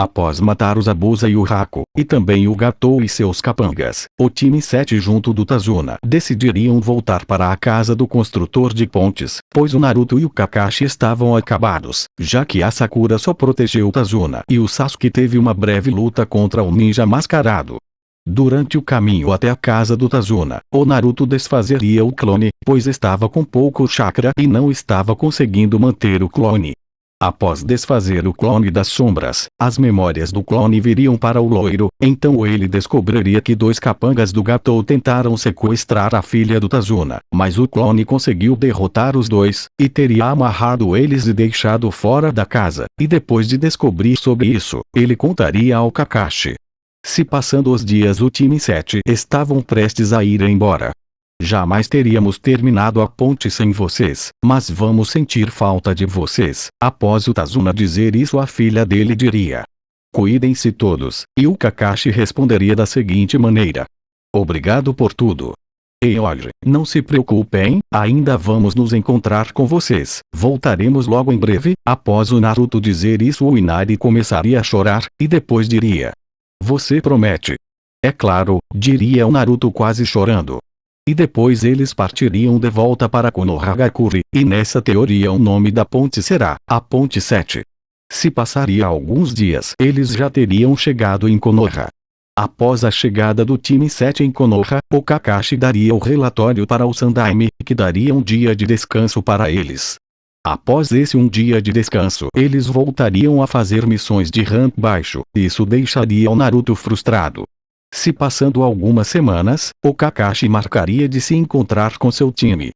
Após matar os Abusa e o Haku, e também o Gatou e seus capangas, o time 7 junto do Tazuna decidiriam voltar para a casa do construtor de pontes, pois o Naruto e o Kakashi estavam acabados, já que a Sakura só protegeu o Tazuna e o Sasuke teve uma breve luta contra o ninja mascarado. Durante o caminho até a casa do Tazuna, o Naruto desfazeria o clone, pois estava com pouco chakra e não estava conseguindo manter o clone. Após desfazer o clone das sombras, as memórias do clone viriam para o loiro, então ele descobriria que dois capangas do Gatou tentaram sequestrar a filha do Tazuna, mas o clone conseguiu derrotar os dois, e teria amarrado eles e deixado fora da casa, e depois de descobrir sobre isso, ele contaria ao Kakashi. Se passando os dias o time 7 estavam prestes a ir embora. Jamais teríamos terminado a ponte sem vocês, mas vamos sentir falta de vocês. Após o Tazuna dizer isso, a filha dele diria: cuidem-se todos, e o Kakashi responderia da seguinte maneira: obrigado por tudo. E olhe, não se preocupem, ainda vamos nos encontrar com vocês, voltaremos logo em breve. Após o Naruto dizer isso, o Inari começaria a chorar, e depois diria: você promete? É claro, diria o Naruto quase chorando. E depois eles partiriam de volta para Konohagakure, e nessa teoria o nome da ponte será a Ponte 7. Se passaria alguns dias, eles já teriam chegado em Konoha. Após a chegada do time 7 em Konoha, o Kakashi daria o relatório para o Sandaime, que daria um dia de descanso para eles. Após esse um dia de descanso, eles voltariam a fazer missões de rank baixo, isso deixaria o Naruto frustrado. Se passando algumas semanas, o Kakashi marcaria de se encontrar com seu time.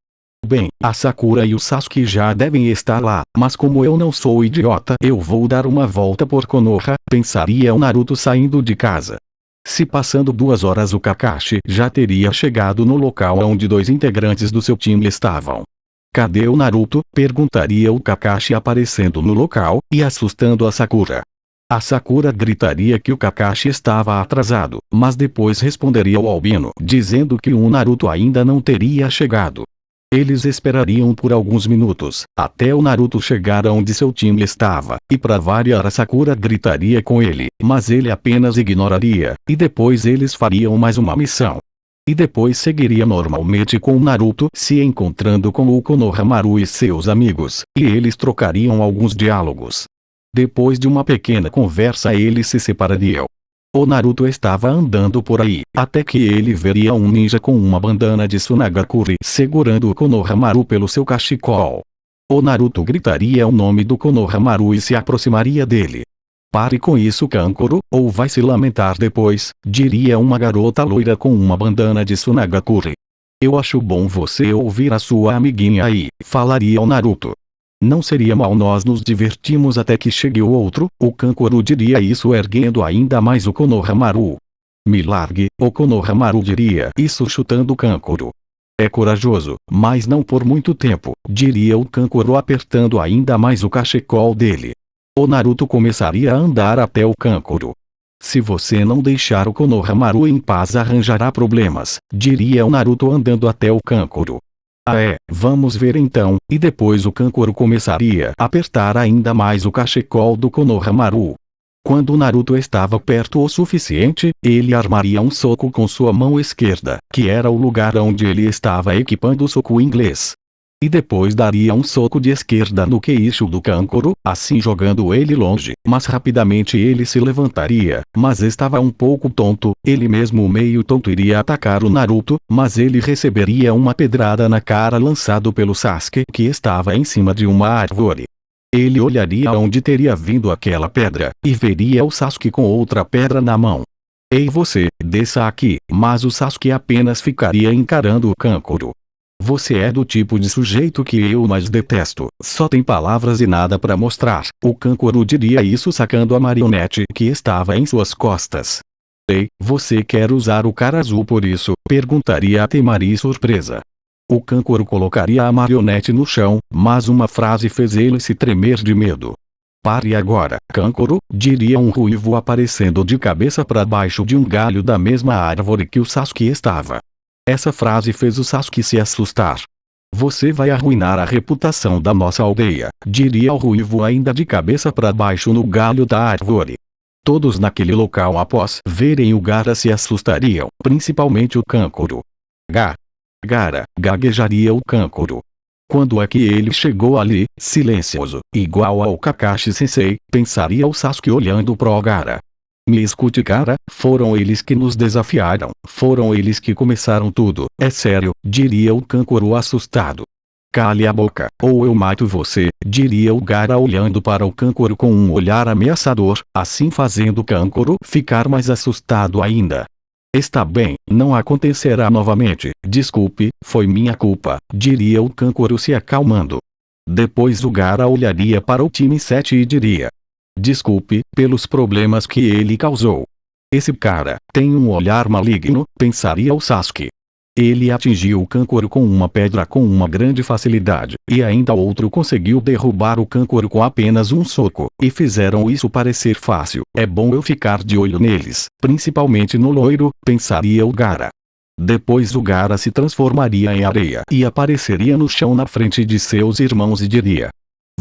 Bem, a Sakura e o Sasuke já devem estar lá, mas como eu não sou idiota, eu vou dar uma volta por Konoha, pensaria o Naruto saindo de casa. Se passando 2 horas, o Kakashi já teria chegado no local onde 2 integrantes do seu time estavam. Cadê o Naruto? Perguntaria o Kakashi aparecendo no local, e assustando a Sakura. A Sakura gritaria que o Kakashi estava atrasado, mas depois responderia ao albino dizendo que o Naruto ainda não teria chegado. Eles esperariam por alguns minutos, até o Naruto chegar onde seu time estava, e para variar a Sakura gritaria com ele, mas ele apenas ignoraria, e depois eles fariam mais uma missão. E depois seguiria normalmente com o Naruto se encontrando com o Konohamaru e seus amigos, e eles trocariam alguns diálogos. Depois de uma pequena conversa eles se separariam. O Naruto estava andando por aí, até que ele veria um ninja com uma bandana de Tsunagakure segurando o Konohamaru pelo seu cachecol. O Naruto gritaria o nome do Konohamaru e se aproximaria dele. Pare com isso, Kankuro, ou vai se lamentar depois, diria uma garota loira com uma bandana de Tsunagakure. Eu acho bom você ouvir a sua amiguinha aí, falaria o Naruto. Não seria mal nós nos divertimos até que chegue o outro, o Kankuro diria isso erguendo ainda mais o Konohamaru. Me largue, o Konohamaru diria isso chutando o Kankuro. É corajoso, mas não por muito tempo, diria o Kankuro apertando ainda mais o cachecol dele. O Naruto começaria a andar até o Kankuro. Se você não deixar o Konohamaru em paz arranjará problemas, diria o Naruto andando até o Kankuro. Ah é, vamos ver então, e depois o Kankuro começaria a apertar ainda mais o cachecol do Konohamaru. Quando o Naruto estava perto o suficiente, ele armaria um soco com sua mão esquerda, que era o lugar onde ele estava equipando o soco inglês. E depois daria um soco de esquerda no queixo do Kankuro, assim jogando ele longe, mas rapidamente ele se levantaria, mas estava um pouco tonto, ele mesmo meio tonto iria atacar o Naruto, mas ele receberia uma pedrada na cara lançado pelo Sasuke que estava em cima de uma árvore. Ele olharia onde teria vindo aquela pedra, e veria o Sasuke com outra pedra na mão. Ei você, desça aqui, mas o Sasuke apenas ficaria encarando o Kankuro. Você é do tipo de sujeito que eu mais detesto, só tem palavras e nada para mostrar. O Kankuro diria isso sacando a marionete que estava em suas costas. Ei, você quer usar o cara azul por isso? Perguntaria a Temari surpresa. O Kankuro colocaria a marionete no chão, mas uma frase fez ele se tremer de medo. Pare agora, Kankuro, diria um ruivo aparecendo de cabeça para baixo de um galho da mesma árvore que o Sasuke estava. Essa frase fez o Sasuke se assustar. Você vai arruinar a reputação da nossa aldeia, diria o ruivo ainda de cabeça para baixo no galho da árvore. Todos naquele local após verem o Gaara se assustariam, principalmente o Kankuro. Gaara, gaguejaria o Kankuro. Quando é que ele chegou ali, silencioso, igual ao Kakashi-sensei, pensaria o Sasuke olhando pro Gaara. Me escute, cara, foram eles que nos desafiaram, foram eles que começaram tudo, é sério, diria o Kankuro assustado. Cale a boca, ou eu mato você, diria o Gaara olhando para o Kankuro com um olhar ameaçador, assim fazendo o Kankuro ficar mais assustado ainda. Está bem, não acontecerá novamente, desculpe, foi minha culpa, diria o Kankuro se acalmando. Depois o Gaara olharia para o time 7 e diria: desculpe, pelos problemas que ele causou. Esse cara tem um olhar maligno, pensaria o Sasuke. Ele atingiu o Kankuro com uma pedra com uma grande facilidade, e ainda outro conseguiu derrubar o Kankuro com apenas um soco, e fizeram isso parecer fácil. É bom eu ficar de olho neles, principalmente no loiro, pensaria o Gaara. Depois o Gaara se transformaria em areia e apareceria no chão na frente de seus irmãos e diria: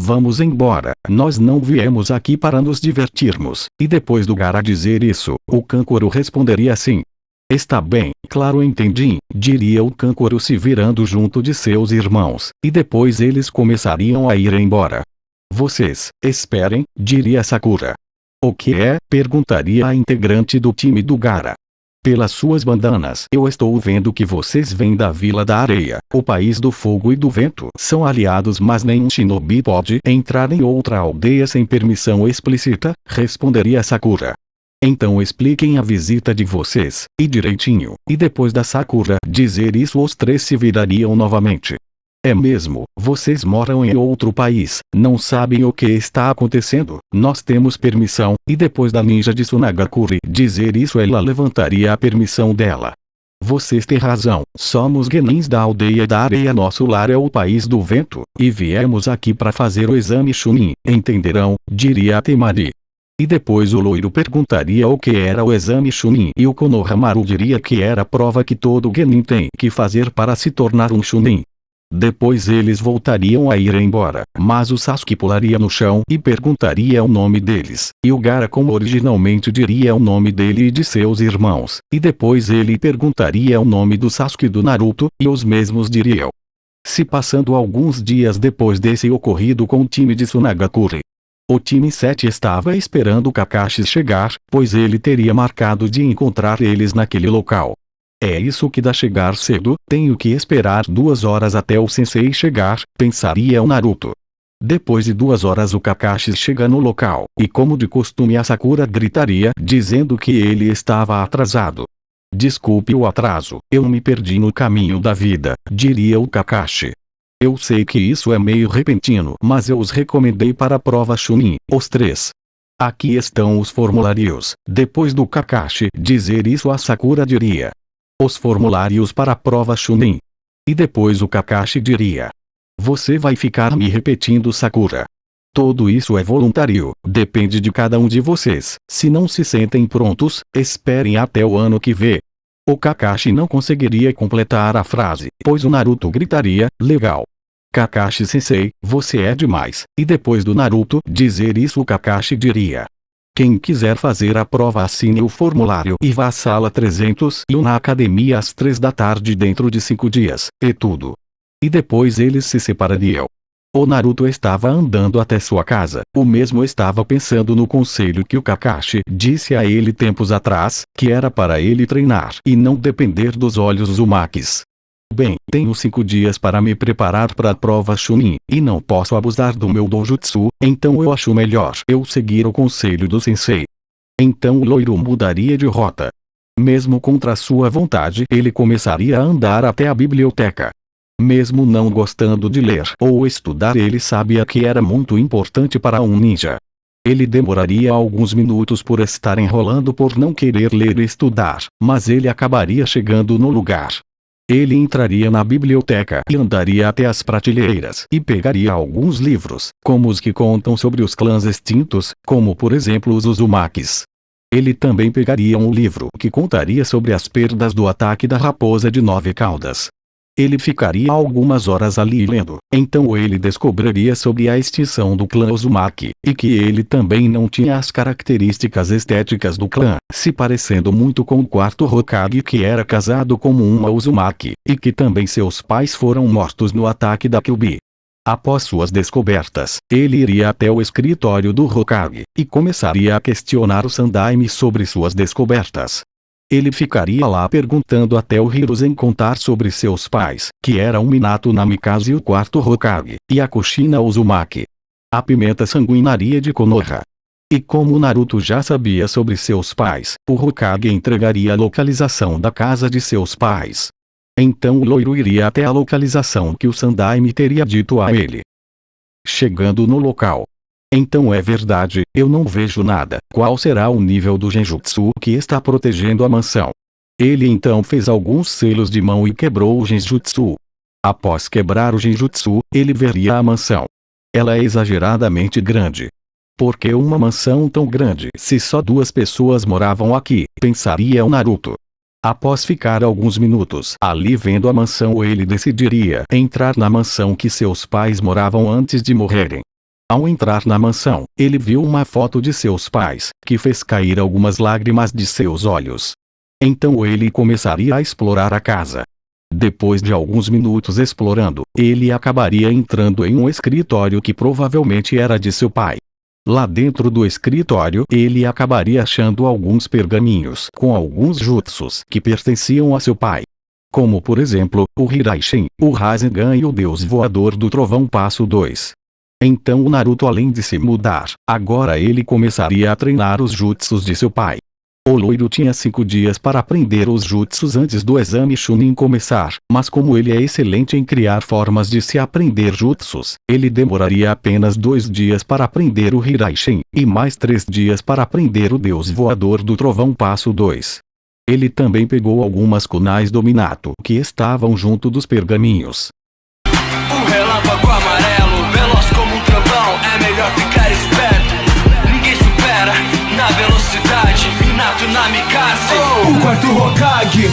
vamos embora, nós não viemos aqui para nos divertirmos. E depois do Gaara dizer isso, o Kankuro responderia assim: está bem, claro, entendi, diria o Kankuro se virando junto de seus irmãos, e depois eles começariam a ir embora. Vocês, esperem, diria Sakura. O que é? Perguntaria a integrante do time do Gaara. Pelas suas bandanas eu estou vendo que vocês vêm da Vila da Areia, o país do fogo e do vento. São aliados, mas nenhum shinobi pode entrar em outra aldeia sem permissão explícita, responderia Sakura. Então expliquem a visita de vocês, e direitinho, e depois da Sakura dizer isso os três se virariam novamente. É mesmo, vocês moram em outro país, não sabem o que está acontecendo, nós temos permissão, e depois da ninja de Tsunagakure dizer isso ela levantaria a permissão dela. Vocês têm razão, somos genins da aldeia da areia, nosso lar é o país do vento, e viemos aqui para fazer o exame Chunin, entenderão, diria a Temari. E depois o loiro perguntaria o que era o exame Chunin e o Konohamaru diria que era a prova que todo genin tem que fazer para se tornar um Chunin. Depois eles voltariam a ir embora, mas o Sasuke pularia no chão e perguntaria o nome deles, e o Gaara como originalmente diria o nome dele e de seus irmãos, e depois ele perguntaria o nome do Sasuke e do Naruto, e os mesmos diriam. Se passando alguns dias depois desse ocorrido com o time de Tsunagakure, o time 7 estava esperando o Kakashi chegar, pois ele teria marcado de encontrar eles naquele local. É isso que dá chegar cedo, tenho que esperar 2 horas até o sensei chegar, pensaria o Naruto. Depois de 2 horas o Kakashi chega no local, e como de costume a Sakura gritaria, dizendo que ele estava atrasado. Desculpe o atraso, eu me perdi no caminho da vida, diria o Kakashi. Eu sei que isso é meio repentino, mas eu os recomendei para a prova Chunin, os 3. Aqui estão os formulários. Depois do Kakashi dizer isso a Sakura diria: os formulários para a prova Chunin. E depois o Kakashi diria: você vai ficar me repetindo, Sakura. Tudo isso é voluntário, depende de cada um de vocês. Se não se sentem prontos, esperem até o ano que vem. O Kakashi não conseguiria completar a frase, pois o Naruto gritaria: legal. Kakashi-sensei, você é demais. E depois do Naruto dizer isso o Kakashi diria: quem quiser fazer a prova assine o formulário e vá à sala 301 na academia às 3 da tarde dentro de 5 dias, e tudo. E depois eles se separariam. O Naruto estava andando até sua casa, o mesmo estava pensando no conselho que o Kakashi disse a ele tempos atrás, que era para ele treinar e não depender dos olhos Uzumakis. Bem, tenho 5 dias para me preparar para a prova Chunin, e não posso abusar do meu dojutsu, então eu acho melhor eu seguir o conselho do sensei. Então o loiro mudaria de rota. Mesmo contra sua vontade ele começaria a andar até a biblioteca. Mesmo não gostando de ler ou estudar ele sabia que era muito importante para um ninja. Ele demoraria alguns minutos por estar enrolando por não querer ler e estudar, mas ele acabaria chegando no lugar. Ele entraria na biblioteca e andaria até as prateleiras e pegaria alguns livros, como os que contam sobre os clãs extintos, como por exemplo os Uzumakis. Ele também pegaria um livro que contaria sobre as perdas do ataque da raposa de 9 caudas. Ele ficaria algumas horas ali lendo. Então ele descobriria sobre a extinção do clã Uzumaki, e que ele também não tinha as características estéticas do clã, se parecendo muito com o quarto Hokage, que era casado com uma Uzumaki, e que também seus pais foram mortos no ataque da Kyuubi. Após suas descobertas, ele iria até o escritório do Hokage, e começaria a questionar o Sandaime sobre suas descobertas. Ele ficaria lá perguntando até o Hiruzen contar sobre seus pais, que eram Minato Namikaze e o quarto Hokage, e a Kushina Uzumaki. A pimenta sanguinaria de Konoha. E como Naruto já sabia sobre seus pais, o Hokage entregaria a localização da casa de seus pais. Então o loiro iria até a localização que o Sandaime teria dito a ele. Chegando no local. Então é verdade, eu não vejo nada. Qual será o nível do Genjutsu que está protegendo a mansão? Ele então fez alguns selos de mão e quebrou o Genjutsu. Após quebrar o Genjutsu, ele veria a mansão. Ela é exageradamente grande. Por que uma mansão tão grande se só 2 pessoas moravam aqui? Pensaria o Naruto. Após ficar alguns minutos ali vendo a mansão, ele decidiria entrar na mansão que seus pais moravam antes de morrerem. Ao entrar na mansão, ele viu uma foto de seus pais, que fez cair algumas lágrimas de seus olhos. Então ele começaria a explorar a casa. Depois de alguns minutos explorando, ele acabaria entrando em um escritório que provavelmente era de seu pai. Lá dentro do escritório, ele acabaria achando alguns pergaminhos com alguns jutsus que pertenciam a seu pai. Como por exemplo, o Hiraishin, o Rasengan e o Deus Voador do Trovão Passo 2. Então o Naruto, além de se mudar, agora ele começaria a treinar os jutsus de seu pai. O loiro tinha 5 dias para aprender os jutsus antes do exame Chunin começar, mas como ele é excelente em criar formas de se aprender jutsus, ele demoraria apenas 2 dias para aprender o Hiraishin, e mais 3 dias para aprender o Deus Voador do Trovão Passo 2. Ele também pegou algumas kunais do Minato que estavam junto dos pergaminhos. Um relâmpago amarelo, veloz como um trovão, é melhor ficar esperto. Ninguém supera na velocidade Minato Namikaze, o quarto Hokage.